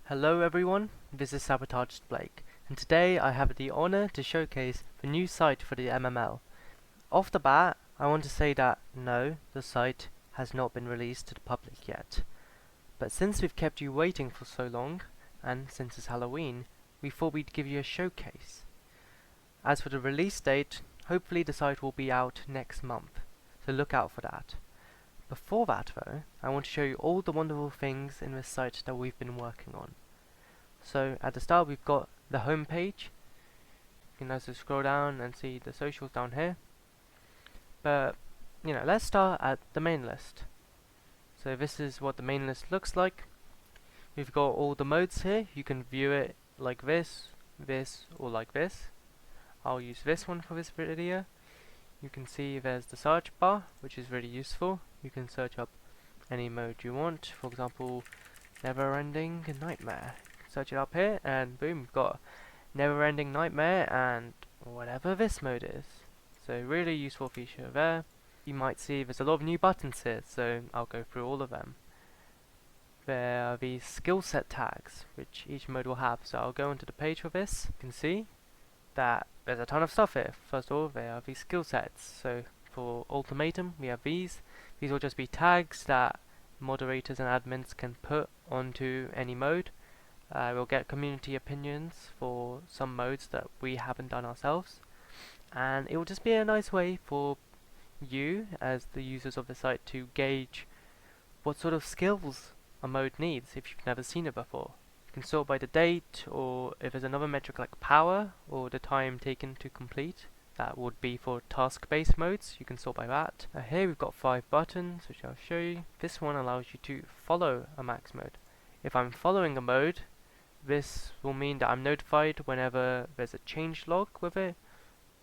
Hello everyone, this is Sabotaged Blake, and today I have the honor to showcase the new site for the MML. Off the bat, I want to say that no, the site has not been released to the public yet. But since we've kept you waiting for so long, and since it's Halloween, we thought we'd give you a showcase. As for the release date, hopefully the site will be out next month, so look out for that. Before that though, I want to show you all the wonderful things in this site that we've been working on. So at the start we've got the home page. You can also scroll down and see the socials down here. But let's start at the main list. So this is what the main list looks like. We've got all the modes here. You can view it like this, or like this. I'll use this one for this video. You can see there's the search bar, which is really useful. You can search up any mode you want. For example, Never Ending Nightmare. Search it up here, and boom, we've got Never Ending Nightmare and whatever this mode is. So really useful feature there. You might see there's a lot of new buttons here, so I'll go through all of them. There are these skill set tags, which each mode will have. So I'll go onto the page for this. You can see that there's a ton of stuff here. First of all, there are these skill sets. So for Ultimatum, we have these. These will just be tags that moderators and admins can put onto any mode. We'll get community opinions for some modes that we haven't done ourselves, and it will just be a nice way for you as the users of the site to gauge what sort of skills a mode needs if you've never seen it before. You can sort by the date, or if there's another metric like power or the time taken to complete. That would be for task-based modes. You can sort by that. Here we've got 5 buttons, which I'll show you. This one allows you to follow a max mode. If I'm following a mode, this will mean that I'm notified whenever there's a change log with it.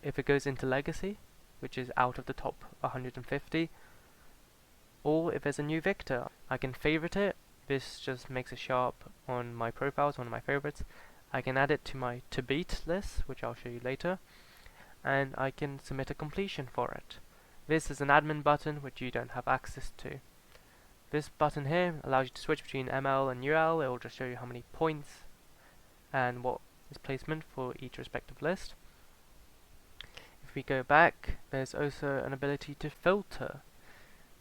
If it goes into legacy, which is out of the top 150, or if there's a new victor, I can favorite it. This just makes it show up on my profile, it's one of my favorites. I can add it to my to beat list, which I'll show you later, and I can submit a completion for it. This is an admin button which you don't have access to. This button here allows you to switch between ML and UL. It will just show you how many points and what is placement for each respective list. If we go back, there's also an ability to filter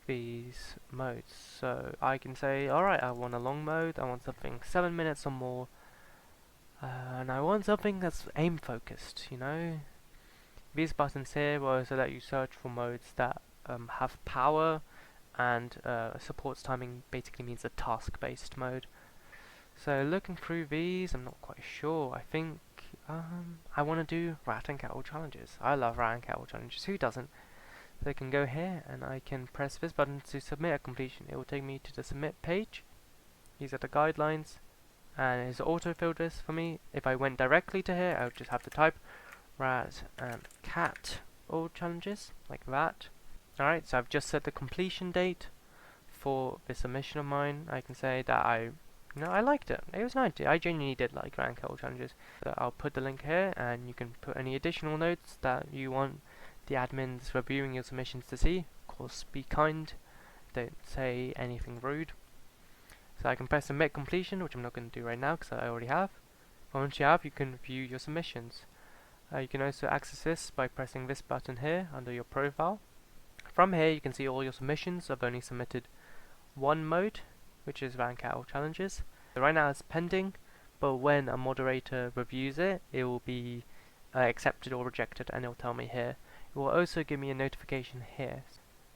these modes. So I can say, alright, I want a long mode, I want something 7 minutes or more, and I want something that's aim focused, These buttons here will also let you search for modes that have power, and supports timing basically means a task-based mode. So looking through these, I'm not quite sure. I think I want to do rat and cattle challenges. I love rat and cattle challenges. Who doesn't? So I can go here and I can press this button to submit a completion. It will take me to the submit page. These are the guidelines, and it's auto-filled this for me. If I went directly to here, I would just have to type rat and cat all challenges like that. Alright, so I've just set the completion date for this submission of mine. I can say that I liked it. It was 90. I genuinely did like rank all challenges. So I'll put the link here, and you can put any additional notes that you want the admins reviewing your submissions to see. Of course, be kind. Don't say anything rude. So I can press submit completion, which I'm not going to do right now because I already have. Once you have, you can view your submissions. You can also access this by pressing this button here under your profile. From here you can see all your submissions. I've only submitted one mode, which is rank out challenges. So right now it's pending, but when a moderator reviews it, it will be accepted or rejected, and it will tell me here. It will also give me a notification here.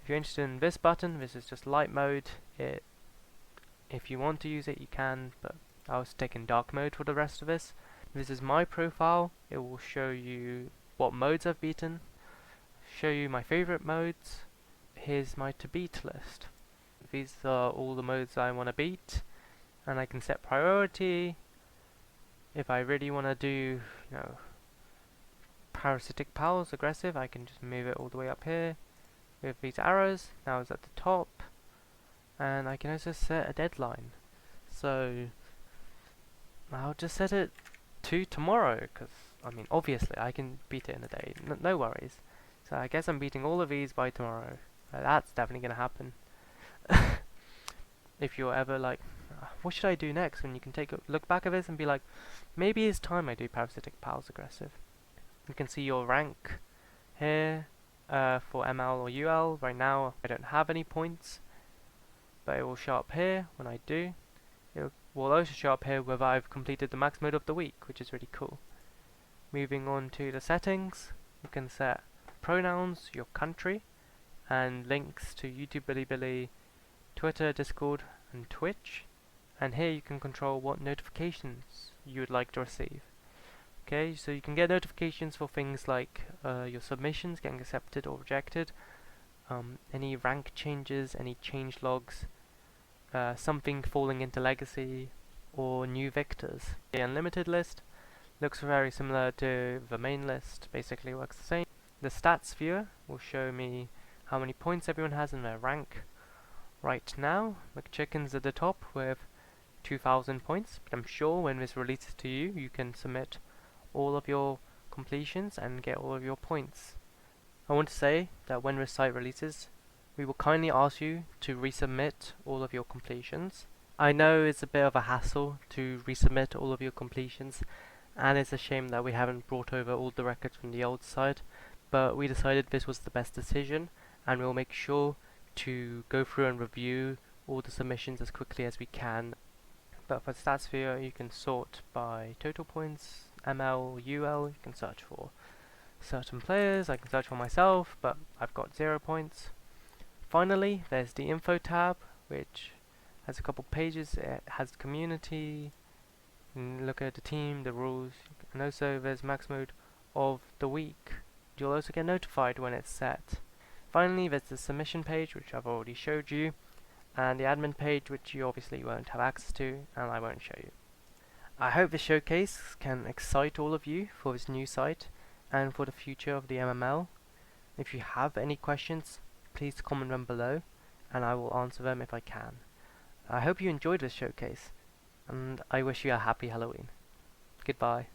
If you're interested in this button, this is just light mode. If you want to use it, you can, but I was taking dark mode for the rest of this. This is my profile. It will show you what modes I've beaten, show you my favorite modes. Here's my to beat list. These are all the modes I want to beat, and I can set priority. If I really want to do, parasitic powers, aggressive, I can just move it all the way up here with these arrows. Now it's at the top, and I can also set a deadline. So I'll just set it to tomorrow, because obviously I can beat it in a day, no worries. So I guess I'm beating all of these by tomorrow. That's definitely going to happen. if you're ever like, what should I do next? And you can take a look back at this and be like, maybe it's time I do parasitic pals aggressive. You can see your rank here for ML or UL. Right now I don't have any points, but it will show up here when I do. It will also show up here whether I've completed the max mode of the week, which is really cool. Moving on to the settings, you can set pronouns, your country, and links to YouTube, Bilibili, Twitter, Discord, and Twitch. And here you can control what notifications you would like to receive. Okay, so you can get notifications for things like your submissions getting accepted or rejected, any rank changes, any change logs, something falling into legacy, or new victors. The unlimited list looks very similar to the main list, basically works the same. The stats viewer will show me how many points everyone has in their rank. Right now, McChicken's at the top with 2,000 points, but I'm sure when this releases to you, you can submit all of your completions and get all of your points. I want to say that when this site releases, we will kindly ask you to resubmit all of your completions. I know it's a bit of a hassle to resubmit all of your completions, and it's a shame that we haven't brought over all the records from the old site, but we decided this was the best decision, and we'll make sure to go through and review all the submissions as quickly as we can. But for stats viewer, you can sort by total points, ML, UL, you can search for certain players, I can search for myself, but I've got 0 points. Finally, there's the info tab, which has a couple pages. It has community, you can look at the team, the rules, and also there's max mode of the week. You'll also get notified when it's set. Finally, there's the submission page, which I've already showed you, and the admin page, which you obviously won't have access to, and I won't show you. I hope this showcase can excite all of you for this new site, and for the future of the MML. If you have any questions, please comment them below, and I will answer them if I can. I hope you enjoyed this showcase, and I wish you a happy Halloween. Goodbye.